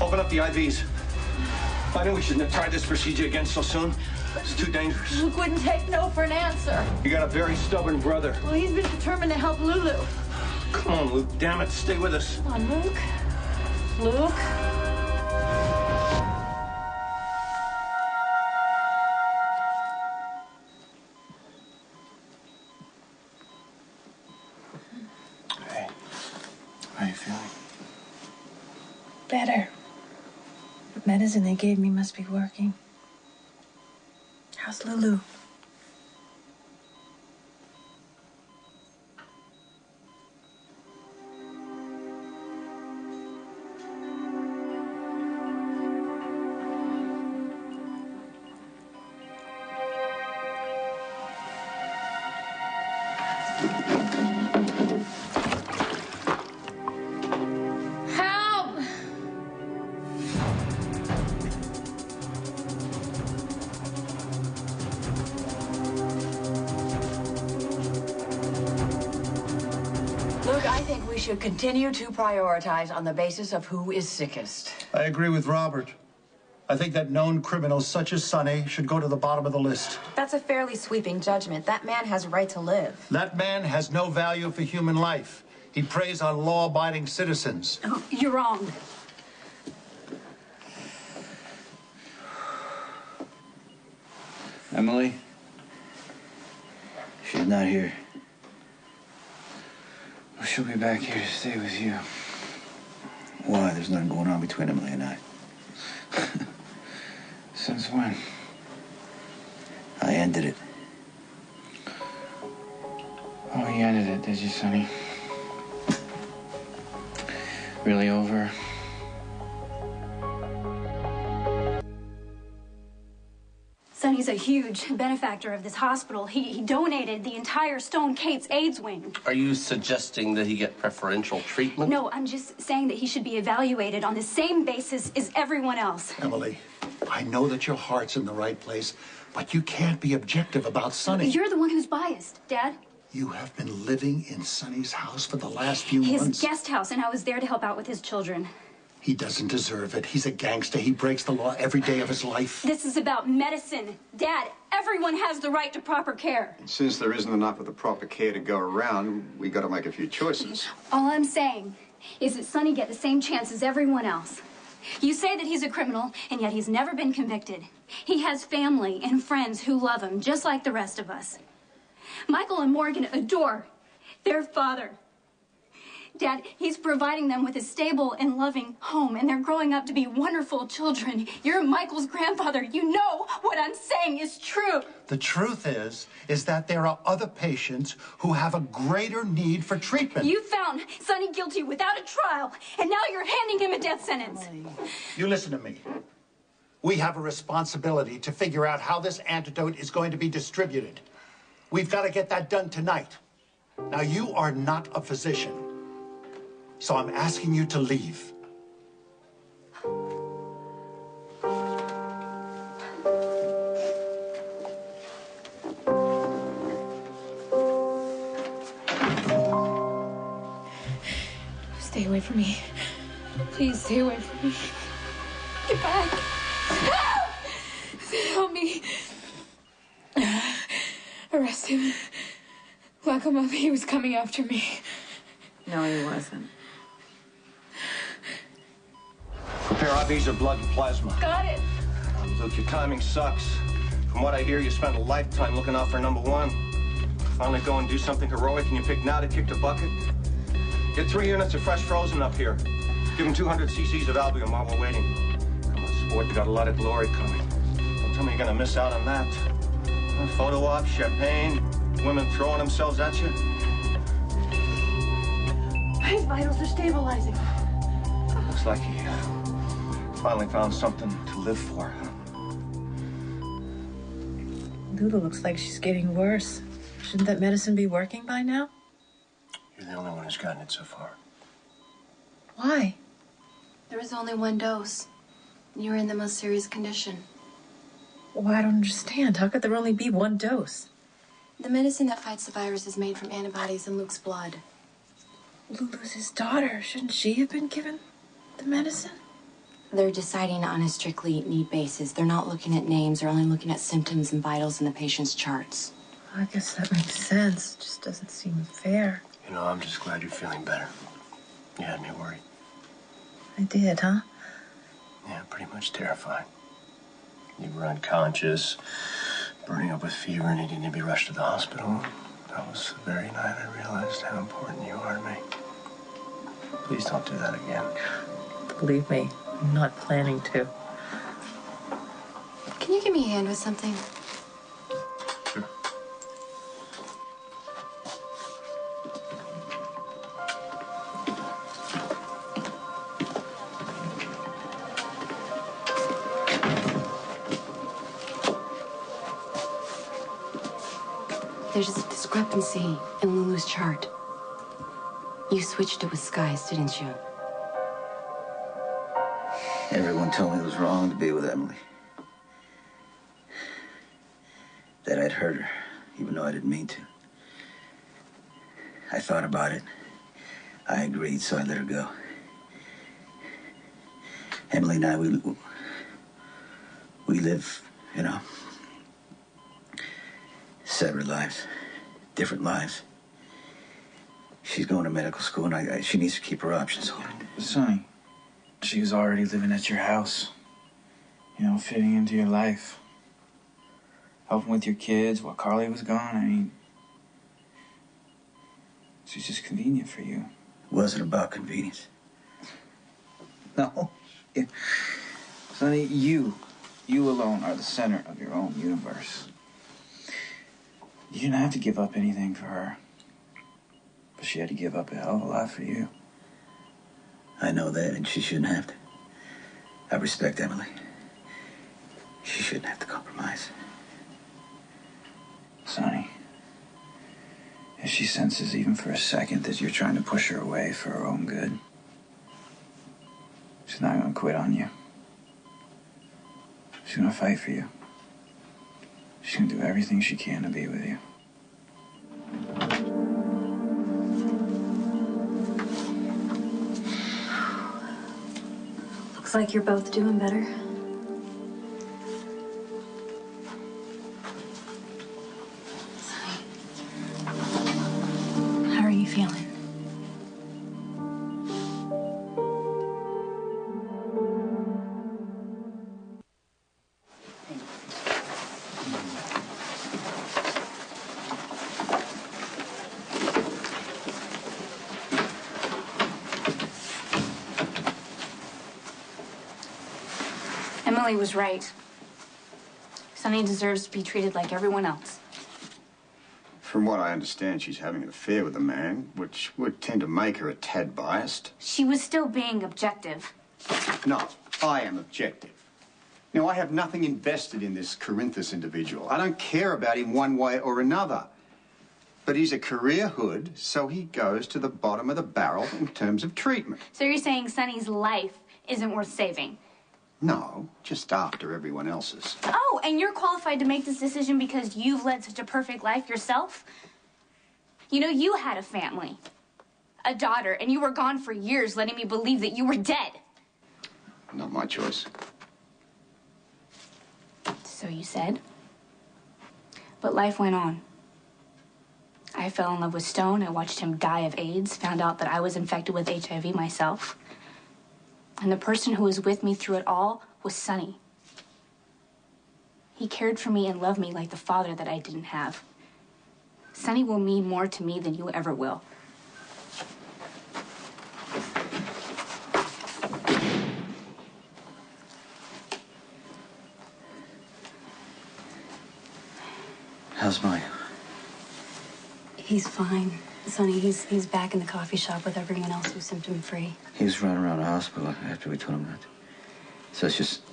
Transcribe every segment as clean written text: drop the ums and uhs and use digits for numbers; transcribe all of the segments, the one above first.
Open up the IVs. I knew we shouldn't have tried this procedure again so soon. It's too dangerous. Luke wouldn't take no for an answer. You got a very stubborn brother. Well, he's been determined to help Lulu. Come on, Luke. Damn it. Stay with us. Come on, Luke. Luke. Hey. How are you feeling? Better. The medicine they gave me must be working. How's Lulu? Should continue to prioritize on the basis of who is sickest. I agree with Robert. I think that known criminals such as Sonny should go to the bottom of the list. That's a fairly sweeping judgment. That man has a right to live. That man has no value for human life. He preys on law-abiding citizens. Oh, you're wrong. Emily? She's not here. Well, she'll be back here to stay with you. Why? There's nothing going on between Emily and I. Since when? I ended it. Oh, you ended it, did you, Sonny? Really over? Sonny's a huge benefactor of this hospital. He donated the entire Stone Kate's AIDS wing. Are you suggesting that he get preferential treatment? No, I'm just saying that he should be evaluated on the same basis as everyone else. Emily, I know that your heart's in the right place, but you can't be objective about Sonny. You're the one who's biased, Dad. You have been living in Sonny's house for the last few His months. guest house, and I was there to help out with his children. He doesn't deserve it. He's a gangster. He breaks the law every day of his life. This is about medicine. Dad, everyone has the right to proper care. And since there isn't enough of the proper care to go around, we got to make a few choices. All I'm saying is that Sonny get the same chance as everyone else. You say that he's a criminal, and yet he's never been convicted. He has family and friends who love him, just like the rest of us. Michael and Morgan adore their father. Dad, he's providing them with a stable and loving home, and they're growing up to be wonderful children. You're Michael's grandfather. You know what I'm saying is true. The truth is that there are other patients who have a greater need for treatment. You found Sonny guilty without a trial, and now you're handing him a death sentence. You listen to me. We have a responsibility to figure out how this antidote is going to be distributed. We've got to get that done tonight. Now, you are not a physician. So I'm asking you to leave. Stay away from me. Please stay away from me. Get back. Help me. Arrest him. Lock him up. He was coming after me. No, he wasn't. Prepare IVs of blood and plasma. Got it. Luke, your timing sucks. From what I hear, you spent a lifetime looking out for number one. Finally go and do something heroic, and you pick now to kick the bucket. Get 3 units of fresh frozen up here. Give them 200 cc's of Albion while we're waiting. Come on, sport, you got a lot of glory coming. Don't tell me you're gonna miss out on that. Photo op, champagne, women throwing themselves at you. His vitals are stabilizing. Looks like he finally found something to live for. Lulu looks like she's getting worse. Shouldn't that medicine be working by now? You're the only one who's gotten it so far. Why? There was only one dose. You were in the most serious condition. Well, I don't understand. How could there only be one dose? The medicine that fights the virus is made from antibodies in Luke's blood. Lulu's his daughter. Shouldn't she have been given the medicine? They're deciding on a strictly need basis. They're not looking at names. They're only looking at symptoms and vitals in the patient's charts. I guess that makes sense. It just doesn't seem fair. You know, I'm just glad you're feeling better. You had me worried. I did, huh? Yeah, pretty much terrified. You were unconscious, burning up with fever, and needing to be rushed to the hospital. That was the very night I realized how important you are to me. Please don't do that again. Believe me, I'm not planning to. Can you give me a hand with something? Sure. There's a discrepancy in Lulu's chart. You switched it with Skies, didn't you? Everyone told me it was wrong to be with Emily. That I'd hurt her, even though I didn't mean to. I thought about it. I agreed, so I let her go. Emily and I, we live, you know, separate lives, different lives. She's going to medical school, and she needs to keep her options open. Sonny, she was already living at your house. You know, fitting into your life. Helping with your kids while Carly was gone. I mean, she's just convenient for you. It wasn't about convenience. No. Yeah. Sonny, you alone are the center of your own universe. You didn't have to give up anything for her. But she had to give up a hell of a lot for you. I know that, and she shouldn't have to. I respect Emily. She shouldn't have to compromise. Sonny, if she senses even for a second that you're trying to push her away for her own good, she's not going to quit on you. She's going to fight for you. She's going to do everything she can to be with you. Looks like you're both doing better. How are you feeling? Emily was right. Sonny deserves to be treated like everyone else. From what I understand, she's having an affair with a man, which would tend to make her a tad biased. She was still being objective. No, I am objective. Now, I have nothing invested in this Corinthus individual. I don't care about him one way or another. But he's a career hood, so he goes to the bottom of the barrel in terms of treatment. So you're saying Sonny's life isn't worth saving? No, just after everyone else's. Oh, and you're qualified to make this decision because you've led such a perfect life yourself? You know, you had a family, a daughter, and you were gone for years letting me believe that you were dead. Not my choice. So you said. But life went on. I fell in love with Stone. I watched him die of AIDS, found out that I was infected with HIV myself. And the person who was with me through it all was Sonny. He cared for me and loved me like the father that I didn't have. Sonny will mean more to me than you ever will. How's Maya? He's fine. Sonny, he's back in the coffee shop with everyone else who's symptom-free. He was running around the hospital after we told him that. So it's just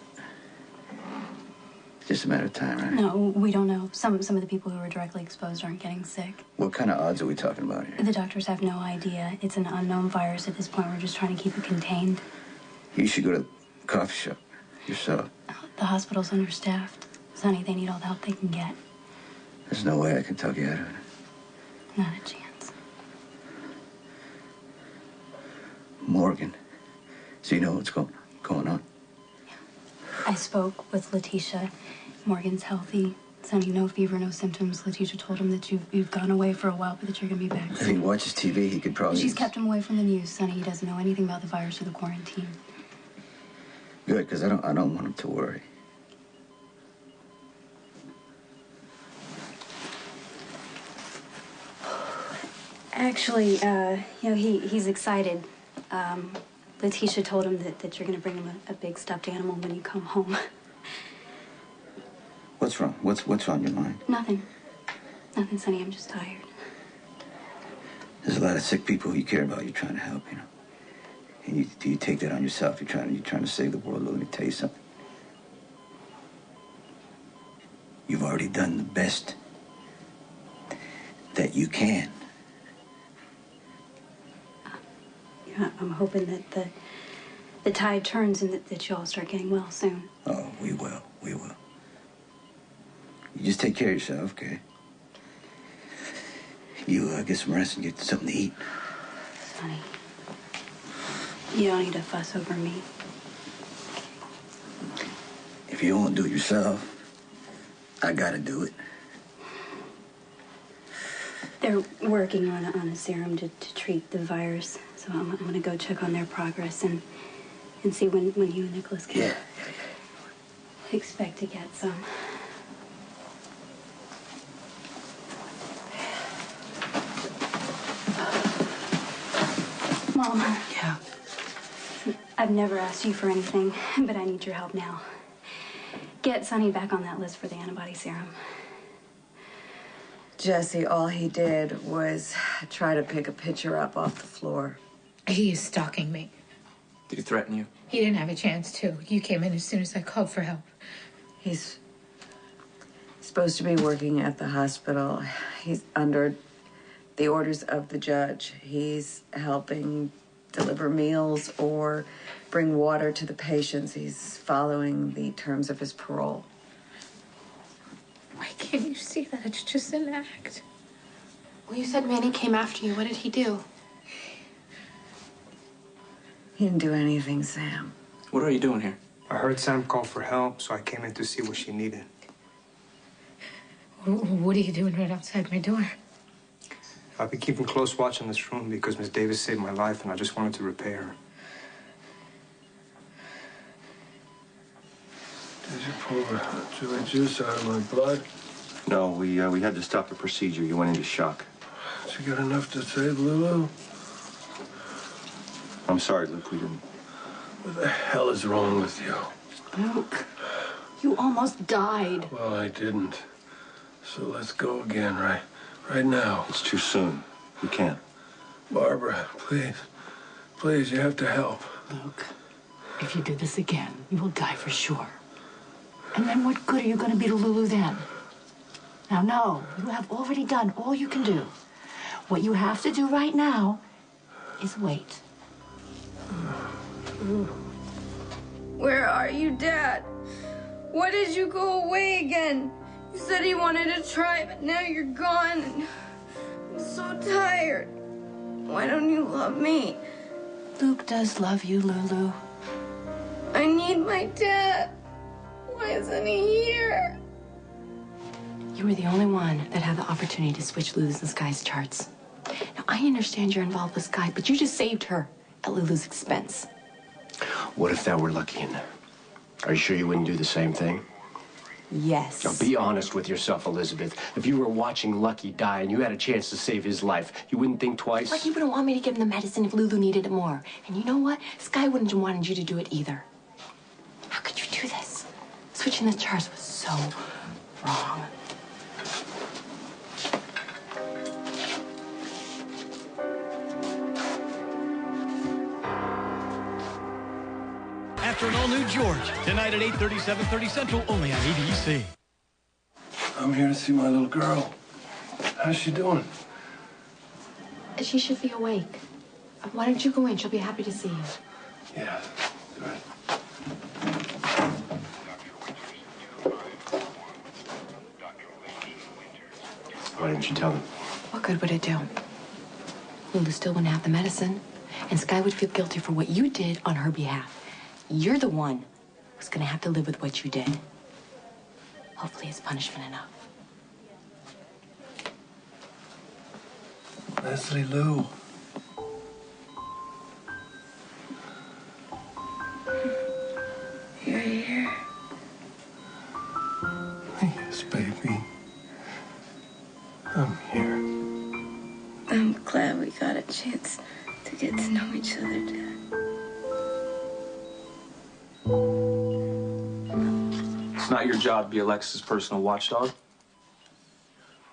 a matter of time, right? No, we don't know. Some of the people who were directly exposed aren't getting sick. What kind of odds are we talking about here? The doctors have no idea. It's an unknown virus at this point. We're just trying to keep it contained. You should go to the coffee shop yourself. The hospital's understaffed. Sonny, they need all the help they can get. There's no way I can talk you out of it. Not a chance. Morgan. So you know what's going on? I spoke with Letitia. Morgan's healthy. Sonny, no fever, no symptoms. Letitia told him that you've gone away for a while, but that you're gonna be back If soon. he watches TV, he could probably... She's kept him away from the news, Sonny. He doesn't know anything about the virus or the quarantine. Good, because I don't want him to worry. Actually, he's excited. Letitia told him that you're gonna bring him a big stuffed animal when you come home. What's wrong? What's on your mind? Nothing. Nothing, Sonny. I'm just tired. There's a lot of sick people who you care about. You're trying to help, you know. And do you take that on yourself? You're trying to save the world. Let me tell you something. You've already done the best that you can. Yeah, I'm hoping that the tide turns and that you all start getting well soon. Oh, we will. We will. You just take care of yourself, okay? You get some rest and get something to eat. Sonny, you don't need to fuss over me. If you don't want to do it yourself, I gotta do it. They're working on a serum to treat the virus, so I'm gonna go check on their progress and see when you and Nicholas can expect to get some. Mom. Yeah? I've never asked you for anything, but I need your help now. Get Sonny back on that list for the antibody serum. Jesse, all he did was try to pick a picture up off the floor. He is stalking me. Did he threaten you? He didn't have a chance to. You came in as soon as I called for help. He's supposed to be working at the hospital. He's under the orders of the judge. He's helping deliver meals or bring water to the patients. He's following the terms of his parole. Why can't you see that? It's just an act. Well, you said Manny came after you. What did he do? He didn't do anything, Sam. What are you doing here? I heard Sam call for help, so I came in to see what she needed. What are you doing right outside my door? I've been keeping close watch on this room because Miss Davis saved my life, and I just wanted to repay her. Did you pull the chili juice out of my blood? No, we had to stop the procedure. You went into shock. Did you get enough to save Lulu? I'm sorry, Luke, we didn't. What the hell is wrong with you? Luke, you almost died. Well, I didn't. So let's go again, right now. It's too soon. We can't. Barbara, please. Please, you have to help. Luke, if you do this again, you will die for sure. And then what good are you going to be to Lulu then? Now, no, you have already done all you can do. What you have to do right now is wait. Where are you, Dad? Why did you go away again? You said he wanted to try, but now you're gone. And I'm so tired. Why don't you love me? Luke does love you, Lulu. I need my dad. Why isn't he here? You were the only one that had the opportunity to switch Lulu's and Sky's charts. Now, I understand you're involved with Sky, but you just saved her at Lulu's expense. What if that were Lucky in there? Are you sure you wouldn't do the same thing? Yes. Now, be honest with yourself, Elizabeth. If you were watching Lucky die and you had a chance to save his life, you wouldn't think twice? Lucky wouldn't want me to give him the medicine if Lulu needed it more. And you know what? Sky wouldn't have wanted you to do it either. How could you do this? Switching the charts was so wrong. After an all-new George, tonight at 8:30, 7:30 Central, only on ABC. I'm here to see my little girl. How's she doing? She should be awake. Why don't you go in? She'll be happy to see you. Yeah, good. Why didn't you tell them? What good would it do? Lulu still wouldn't have the medicine, and Sky would feel guilty for what you did on her behalf. You're the one who's gonna have to live with what you did. Hopefully it's punishment enough. Leslie Lou. You're here. Yes, baby. I'm here. I'm glad we got a chance to get to know each other, Dad. It's not your job to be Alexis's personal watchdog.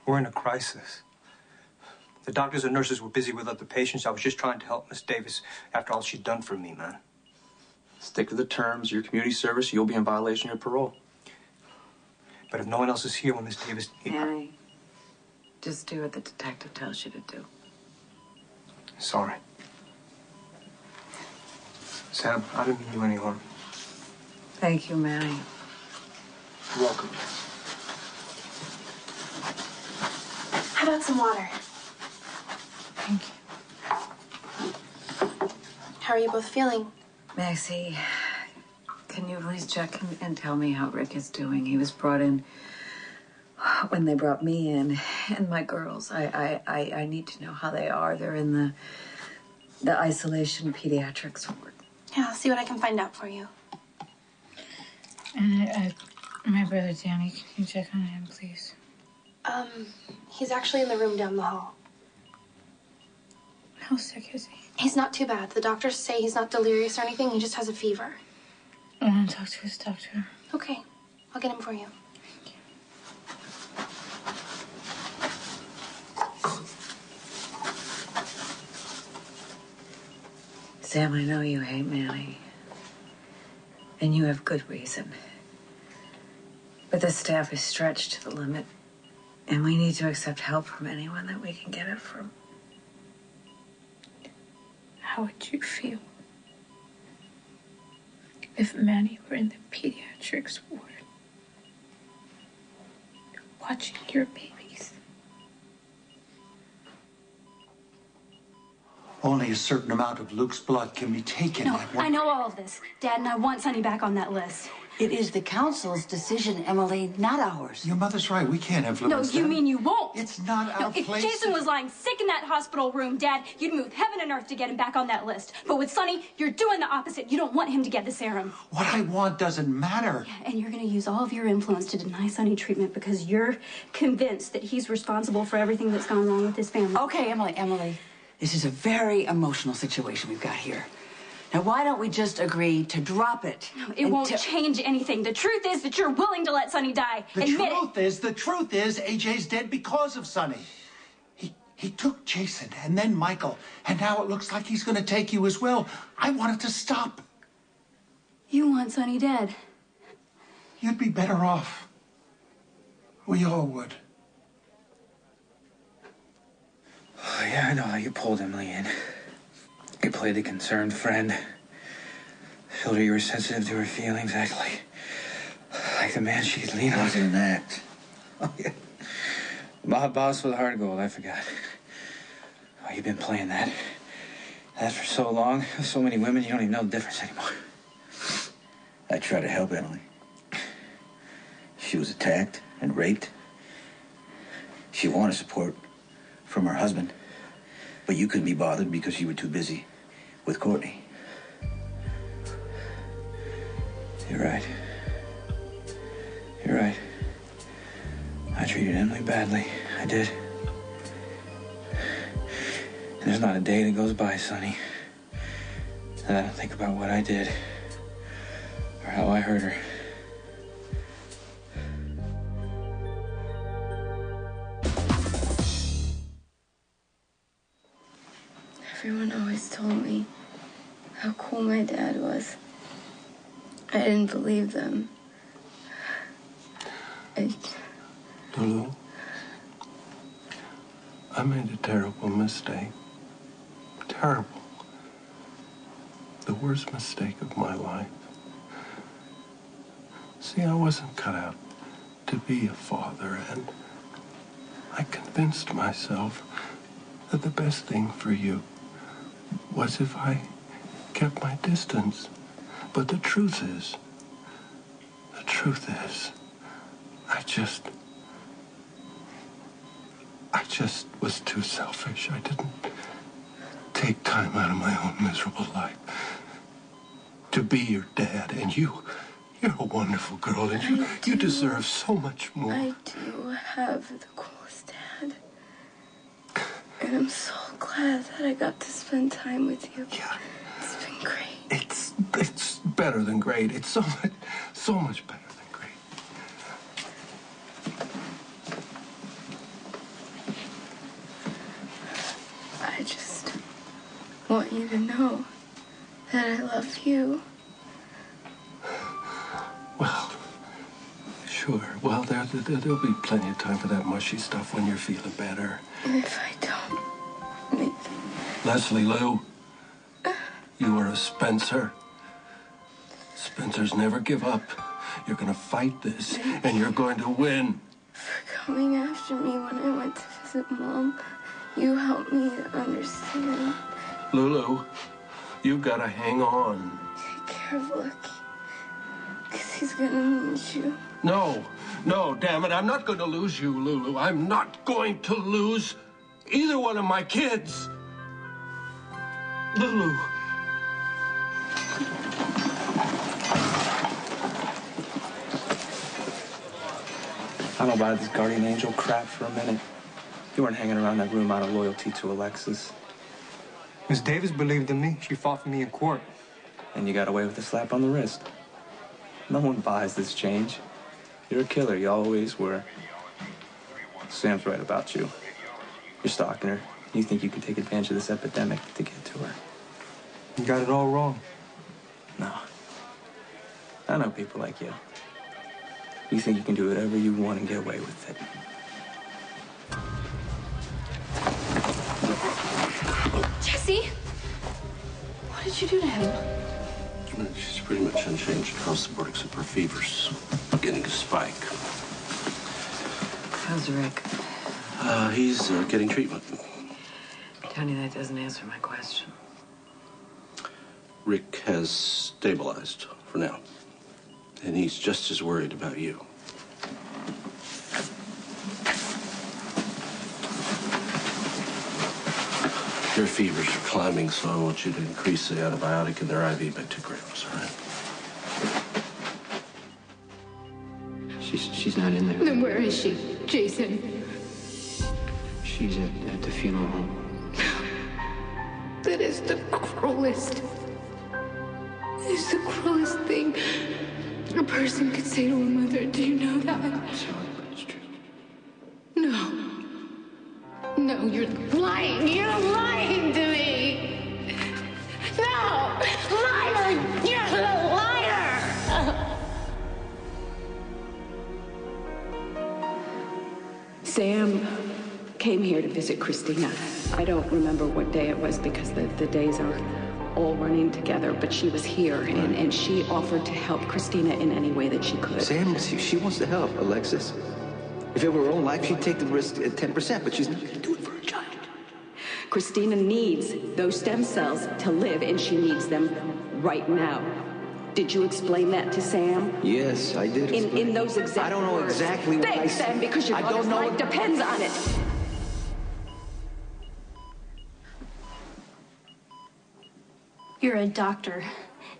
We're in a crisis. The doctors and nurses were busy with other patients. I was just trying to help Miss Davis after all she'd done for me, man. Stick to the terms of your community service. You'll be in violation of your parole. But if no one else is here when Miss Davis... Annie, just do what the detective tells you to do. Sorry. Sam, I didn't mean you any harm. Thank you, Manny. You're welcome. How about some water? Thank you. How are you both feeling? Maxie, can you please check and tell me how Rick is doing? He was brought in when they brought me in and my girls. I need to know how they are. They're in the isolation pediatrics ward. Yeah, I'll see what I can find out for you. And my brother Danny, can you check on him, please? He's actually in the room down the hall. How sick is he? He's not too bad. The doctors say he's not delirious or anything. He just has a fever. I want to talk to his doctor. Okay, I'll get him for you. Sam, I know you hate Manny. And you have good reason. But the staff is stretched to the limit. And we need to accept help from anyone that we can get it from. How would you feel if Manny were in the pediatrics ward, watching your babies? Only a certain amount of Luke's blood can be taken. No, I know all of this, Dad, and I want Sonny back on that list. It is the council's decision, Emily, not ours. Your mother's right. We can't influence No, you them. mean you won't? It's not our If place. Jason was lying sick in that hospital room, Dad, you'd move heaven and earth to get him back on that list. But with Sonny, you're doing the opposite. You don't want him to get the serum. What I want doesn't matter. Yeah, and you're going to use all of your influence to deny Sonny treatment because you're convinced that he's responsible for everything that's gone wrong with his family. Okay, Emily. This is a very emotional situation we've got here. Now, why don't we just agree to drop it? No, it won't change anything. The truth is that you're willing to let Sonny die. The Admit truth is, AJ's dead because of Sonny. He took Jason and then Michael, and now it looks like he's going to take you as well. I want it to stop. You want Sonny dead. You'd be better off. We all would. Oh, yeah, I know how you pulled Emily in. You played the concerned friend. Showed her you were sensitive to her feelings, act like the man she could lean on. It wasn't an act. Oh, yeah. Mob boss with heart of gold, I forgot. Oh, you've been playing that for so long. So many women, you don't even know the difference anymore. I tried to help Emily. She was attacked and raped. She wanted support from her husband, but you couldn't be bothered because you were too busy with Courtney. You're right. You're right. I treated Emily badly. I did. And there's not a day that goes by, Sonny, that I don't think about what I did or how I hurt her. Everyone always told me how cool my dad was. I didn't believe them. Lulu, I made a terrible mistake. Terrible. The worst mistake of my life. See, I wasn't cut out to be a father, and I convinced myself that the best thing for you was if I kept my distance. But the truth is, The truth is, I just was too selfish. I didn't take time out of my own miserable life to be your dad. And you're a wonderful girl, and you deserve so much more. I do have the coolest dad. And I'm so glad that I got to spend time with you. Yeah. It's been great. It's better than great. It's so much better than great. I just want you to know that I love you. Well, sure. Well, there'll be plenty of time for that mushy stuff when you're feeling better. And if I don't, Leslie Lou, you are a Spencer. Spencers never give up. You're gonna fight this, and you're going to win. for coming after me when I went to visit Mom, you helped me to understand. Lulu, you gotta hang on. Take care of Lucky, because he's gonna need you. No, damn it, I'm not going to lose you, Lulu. I'm not going to lose either one of my kids. Lulu. I don't buy this guardian angel crap for a minute. You weren't hanging around that room out of loyalty to Alexis. Miss Davis believed in me. She fought for me in court. And you got away with a slap on the wrist. No one buys this change. You're a killer. You always were. Sam's right about you. You're stalking her. You think you can take advantage of this epidemic to get to her. You got it all wrong. No. I know people like you. You think you can do whatever you want and get away with it. Jesse? What did you do to him? She's pretty much unchanged across the board except her fever's beginning to spike. How's Rick? He's getting treatment. Tony, that doesn't answer my question. Rick has stabilized for now. And he's just as worried about you. Your fevers are climbing, so I want you to increase the antibiotic in their IV by 2 grams, all right? She's not in there. Then where is she, Jason? She's at the funeral home. That is the cruelest. It is the cruelest thing a person could say to a mother. Do you know that? I'm sorry, but it's true. No. No, you're lying. You're lying to me. No! Liar! You're a liar! Sam came here to visit Christina. I don't remember what day it was because the days are all running together, but she was here and she offered to help Christina in any way that she could. Sam, she wants to help, Alexis. If it were her own life, she'd take the risk at 10%, but she's not going to do it for her child. Christina needs those stem cells to live, and she needs them right now. Did you explain that to Sam? Yes, I did. In those exact I don't know words. exactly what I Thanks, said. Sam, because your I don't daughter's know. life depends on it. You're a doctor.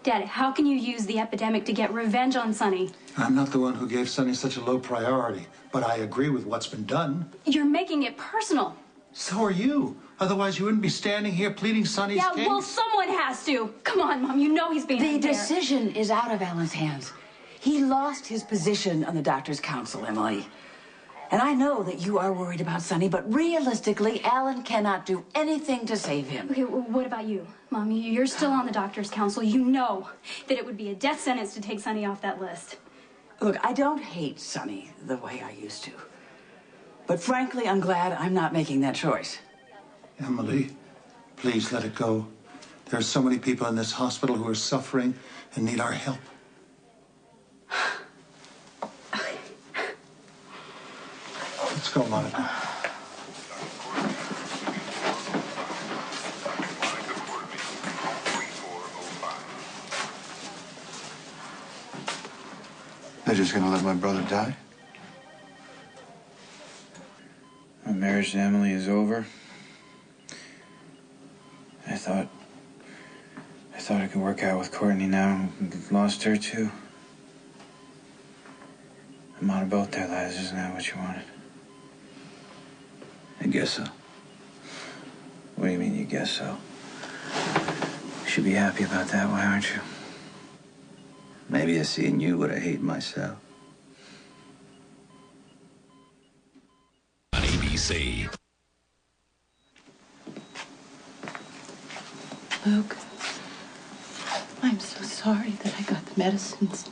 Dad, how can you use the epidemic to get revenge on Sonny? I'm not the one who gave Sonny such a low priority, but I agree with what's been done. You're making it personal. So are you. Otherwise, you wouldn't be standing here pleading Sonny's Yeah, case. well, someone has to. Come on, Mom, you know he's being The unfair. decision is out of Alan's hands. He lost his position on the doctor's council, Emily. And I know that you are worried about Sonny, but realistically, Alan cannot do anything to save him. Okay, well, what about you? Mom, you're still on the doctor's council. You know that it would be a death sentence to take Sonny off that list. Look, I don't hate Sonny the way I used to. But frankly, I'm glad I'm not making that choice. Emily, please let it go. There are so many people in this hospital who are suffering and need our help. Let's go, Monica. They're just gonna let my brother die? My marriage to Emily is over. I thought it could work out with Courtney now. Lost her too. I'm out of both their lives. Isn't that what you wanted? I guess so. What do you mean you guess so? You should be happy about that. Why aren't you? Maybe I see in you what I hate in myself. On ABC. Luke, I'm so sorry that I got the medicines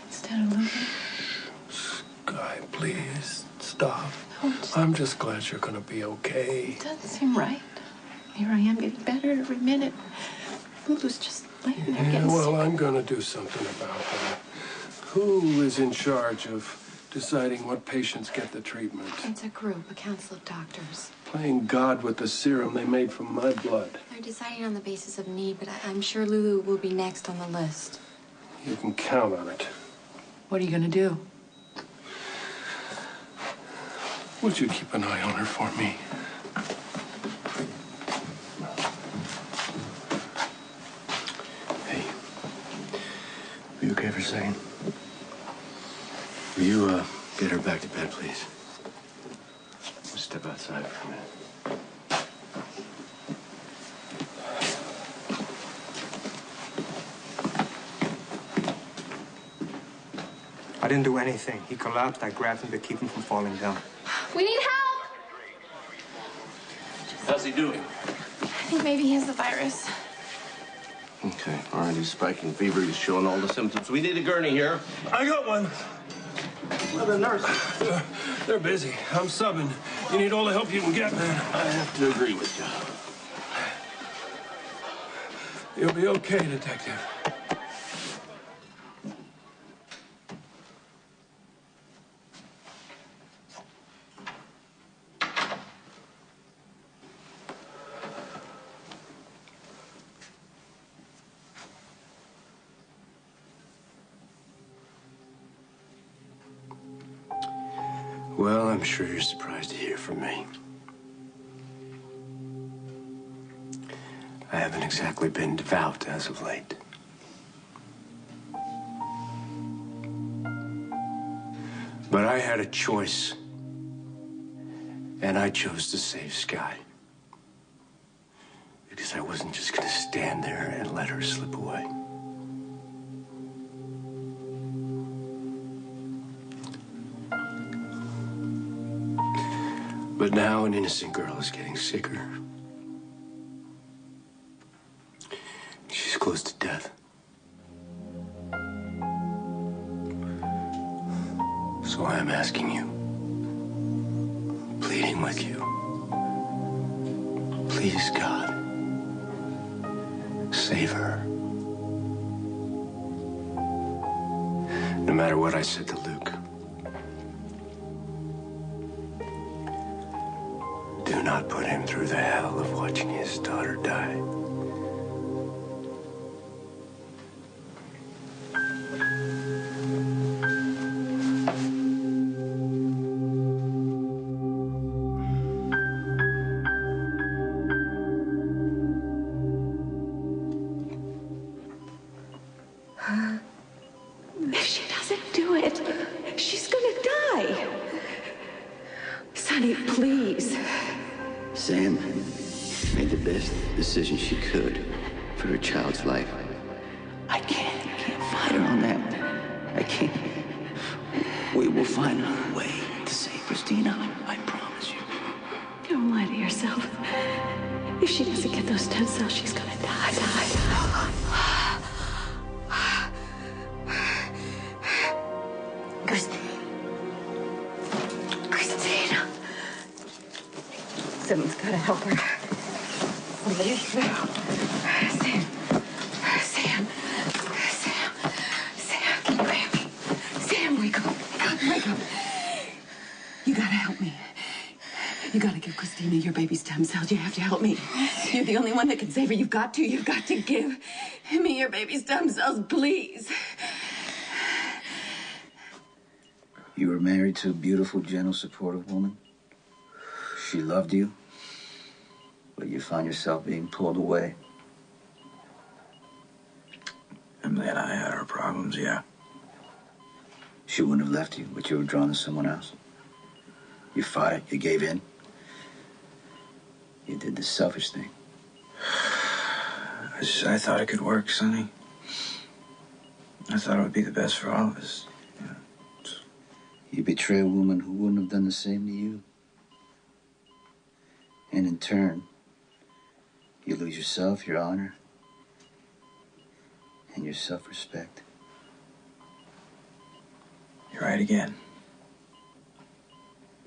instead of Lulu. Sky, please, stop. I'm just glad you're gonna be okay. It doesn't seem right. Here I am getting better every minute. Lulu's just laying there getting Well, sick. I'm gonna do something about that. Who is in charge of deciding what patients get the treatment? It's a group, a council of doctors. Playing God with the serum they made from my blood. They're deciding on the basis of need, but I'm sure Lulu will be next on the list. You can count on it. What are you gonna do? Would you keep an eye on her for me? Hey, are you okay for a second? Will you get her back to bed, please? We'll step outside for a minute. I didn't do anything. He collapsed. I grabbed him to keep him from falling down. We need help! How's he doing? I think maybe he has the virus. Okay, all right, he's spiking fever. He's showing all the symptoms. We need a gurney here. I got one. Well, the nurse. They're busy. I'm subbing. You need all the help you can get, man. I have to agree with you. You'll be okay, Detective. Well, I'm sure you're surprised to hear from me. I haven't exactly been devout as of late. But I had a choice, and I chose to save Sky. Because I wasn't just gonna stand there and let her slip away. But now an innocent girl is getting sicker. She's close to death. So I am asking you, pleading with you, please, God, save her. No matter what I said to Luke, do not put him through the hell of watching his daughter die. If she doesn't do it, she's gonna die. Sonny, please. Sam made the best decision she could for her child's life. I can't fight her on that. I can't. We will find a way to save Christina. I promise you. Don't lie to yourself. If she doesn't get those stem cells, she's gonna die. Christina. Someone's gotta help her. Please. Sam, can you hear me? Sam, wake up. Wake up. You gotta help me. You gotta give Christina your baby's stem cells. You have to help me. You're the only one that can save her. You've got to give me your baby's stem cells, please. You were married to a beautiful, gentle, supportive woman. She loved you, but you found yourself being pulled away. Emily and I had our problems, yeah. She wouldn't have left you, but you were drawn to someone else. You fought it, you gave in. You did the selfish thing. I thought it could work, Sonny. I thought it would be the best for all of us. You betray a woman who wouldn't have done the same to you. And in turn, you lose yourself, your honor, and your self-respect. You're right again.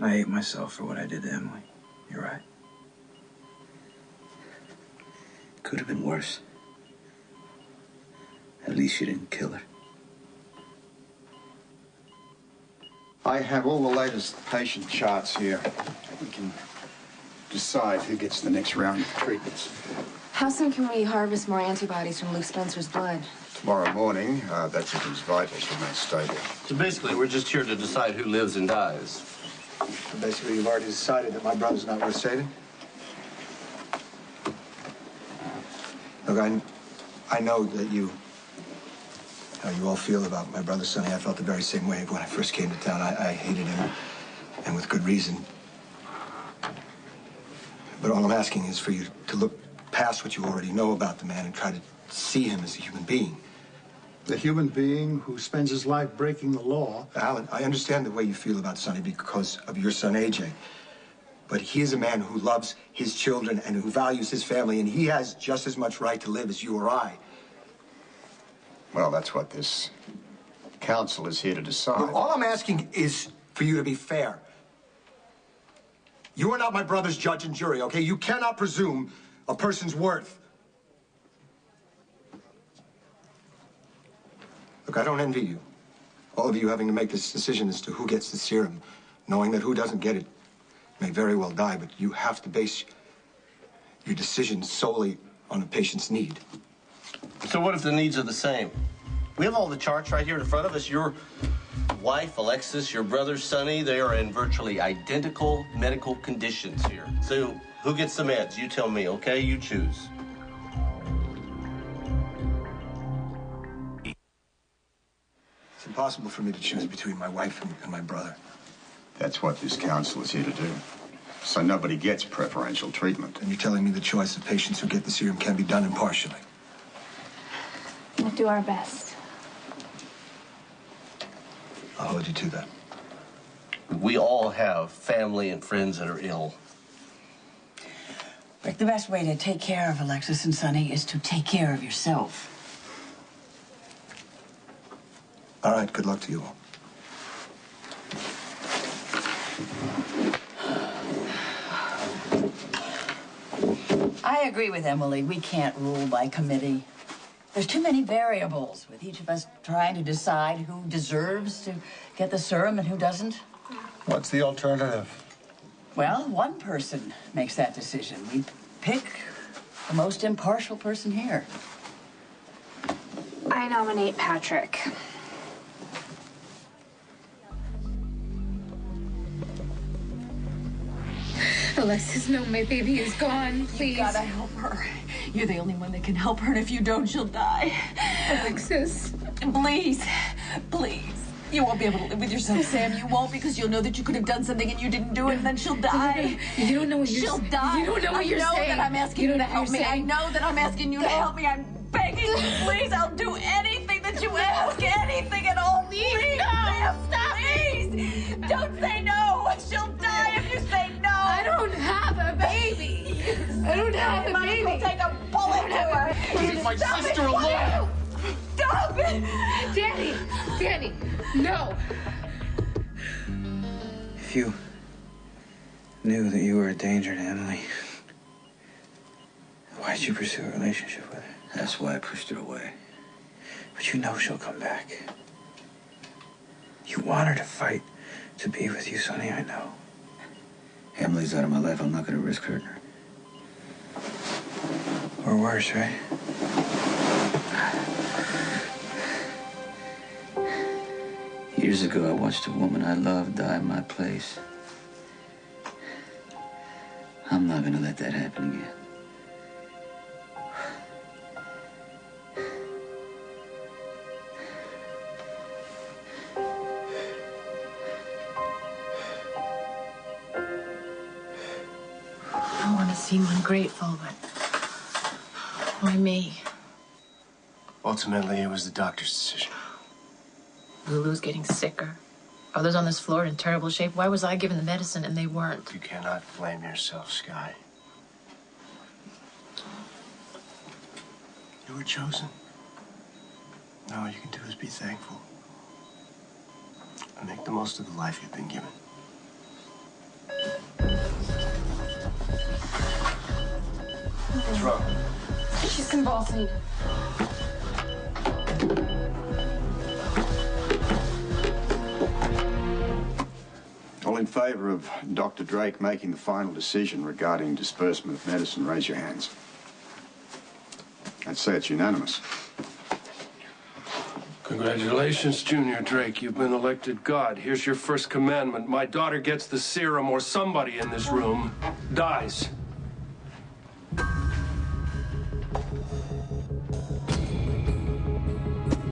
I hate myself for what I did to Emily. You're right. Could have been worse. At least you didn't kill her. I have all the latest patient charts here. We can decide who gets the next round of treatments. How soon can we harvest more antibodies from Luke Spencer's blood? Tomorrow morning, that's if his vitals remain stable. So basically, we're just here to decide who lives and dies. So basically, you've already decided that my brother's not worth saving? Look, I know that how you all feel about my brother, Sonny. I felt the very same way when I first came to town. I hated him, and with good reason. But all I'm asking is for you to look past what you already know about the man and try to see him as a human being. The human being who spends his life breaking the law. Alan, I understand the way you feel about Sonny because of your son, AJ. But he is a man who loves his children and who values his family, and he has just as much right to live as you or I. Well, that's what this council is here to decide. Look, all I'm asking is for you to be fair. You are not my brother's judge and jury, okay? You cannot presume a person's worth. Look, I don't envy you. All of you having to make this decision as to who gets the serum, knowing that who doesn't get it may very well die, but you have to base your decision solely on a patient's need. So what if the needs are the same? We have all the charts right here in front of us. Your wife, Alexis, your brother, Sonny, they are in virtually identical medical conditions here. So who gets the meds? You tell me, okay? You choose. It's impossible for me to choose between my wife and my brother. That's what this council is here to do. So nobody gets preferential treatment. And you're telling me the choice of patients who get the serum can be done impartially? We'll do our best. I'll hold you to that. We all have family and friends that are ill. Rick, the best way to take care of Alexis and Sonny is to take care of yourself. All right, good luck to you all. I agree with Emily. We can't rule by committee. There's too many variables, with each of us trying to decide who deserves to get the serum and who doesn't. What's the alternative? Well, one person makes that decision. We pick the most impartial person here. I nominate Patrick. Alexis, no, my baby is gone. Please. You gotta help her. You're the only one that can help her, and if you don't, she'll die. Alexis. Please, please. You won't be able to live with yourself, Sam. You won't, because you'll know that you could have done something and you didn't do it, and then she'll die. You don't know what you're saying. She'll die. You don't know what you're saying. I know that I'm asking you to help me. I know that I'm asking you to help me. I'm begging you, please. I'll do anything that you ask. Anything at all. Please, no. Sam, stop. Please. Don't say no. She'll die if you say no. I don't have a baby. I don't have a baby. We'll take a bullet to her. Leave my sister alone. Stop it. Danny, no. If you knew that you were a danger to Emily, why'd you pursue a relationship with her? That's why I pushed her away. But you know she'll come back. You want her to fight to be with you, Sonny, I know. Emily's out of my life. I'm not going to risk hurting her. Or worse, right? Years ago, I watched a woman I loved die in my place. I'm not gonna let that happen again. I want to seem ungrateful, but why me? Ultimately, it was the doctor's decision. Lulu's getting sicker. Others on this floor in terrible shape. Why was I given the medicine and they weren't? You cannot blame yourself, Sky. You were chosen. Now all you can do is be thankful. And make the most of the life you've been given. What's wrong? She's convulsing. All in favor of Dr. Drake making the final decision regarding disbursement of medicine, raise your hands. I'd say it's unanimous. Congratulations, Junior Drake. You've been elected God. Here's your first commandment. My daughter gets the serum or somebody in this room dies.